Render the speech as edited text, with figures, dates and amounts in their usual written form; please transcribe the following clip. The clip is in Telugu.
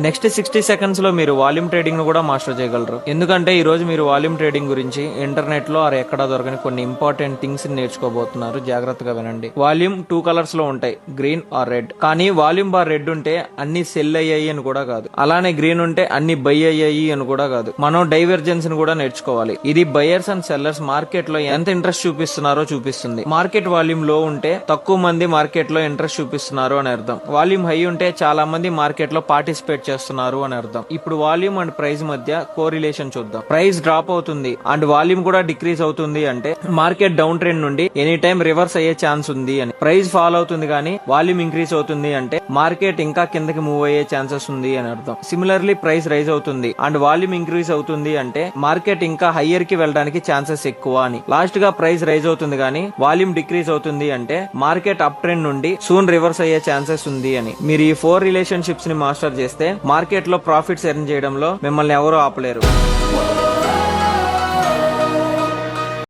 నెక్స్ట్ 60 సెకండ్స్ లో మీరు వాల్యూమ్ ట్రేడింగ్ ను కూడా మాస్టర్ చేయగలరు. ఎందుకంటే ఈ రోజు మీరు వాల్యూమ్ ట్రేడింగ్ గురించి ఇంటర్నెట్ లో ఎక్కడా దొరకని కొన్ని ఇంపార్టెంట్ థింగ్స్ నేర్చుకోబోతున్నారు. జాగ్రత్తగా వినండి. వాల్యూమ్ 2 కలర్స్ లో ఉంటాయి, గ్రీన్ ఆర్ రెడ్. కానీ వాల్యూమ్ బార్ రెడ్ ఉంటే అన్ని సెల్ అయ్యాయి అని కూడా కాదు, అలానే గ్రీన్ ఉంటే అన్ని బై అయ్యాయి అని కూడా కాదు. మనం డైవర్జెన్స్ ని కూడా నేర్చుకోవాలి. ఇది బయర్స్ అండ్ సెల్లర్స్ మార్కెట్ లో ఎంత ఇంట్రెస్ట్ చూపిస్తున్నారో చూపిస్తుంది. మార్కెట్ వాల్యూమ్ లో ఉంటే తక్కువ మంది మార్కెట్ లో ఇంట్రెస్ట్ చూపిస్తున్నారు అని అర్థం. వాల్యూమ్ హై ఉంటే చాలా మంది మార్కెట్ లో పార్టిసిపేట్ చేస్తున్నారు అని అర్థం. ఇప్పుడు వాల్యూమ్ అండ్ ప్రైస్ మధ్య కోరిలేషన్ చూద్దాం. ప్రైస్ డ్రాప్ అవుతుంది అండ్ వాల్యూమ్ కూడా డిక్రీజ్ అవుతుంది అంటే మార్కెట్ డౌన్ ట్రెండ్ నుండి ఎనీ టైం రివర్స్ అయ్యే ఛాన్స్ ఉంది అని. ప్రైస్ ఫాల్ అవుతుంది కానీ వాల్యూమ్ ఇంక్రీజ్ అవుతుంది అంటే మార్కెట్ ఇంకా కిందకి మూవ్ అయ్యే ఛాన్సెస్ ఉంది అని అర్థం. సిమిలర్లీ ప్రైస్ రైజ్ అవుతుంది అండ్ వాల్యూమ్ ఇంక్రీజ్ అవుతుంది అంటే మార్కెట్ ఇంకా హయ్యర్ కి వెళ్ళడానికి ఛాన్సెస్ ఎక్కువ అని. లాస్ట్ గా ప్రైస్ రైజ్ అవుతుంది కానీ వాల్యూమ్ డిక్రీజ్ అవుతుంది అంటే మార్కెట్ అప్ ట్రెండ్ నుండి సూన్ రివర్స్ అయ్యే ఛాన్సెస్ ఉంది అని. మీరు ఈ 4 రిలేషన్షిప్స్ ని మాస్టర్ చేస్తే మార్కెట్ లో ప్రాఫిట్స్ ఎర్న్ చేయడంలో మిమ్మల్ని ఎవరూ ఆపలేరు.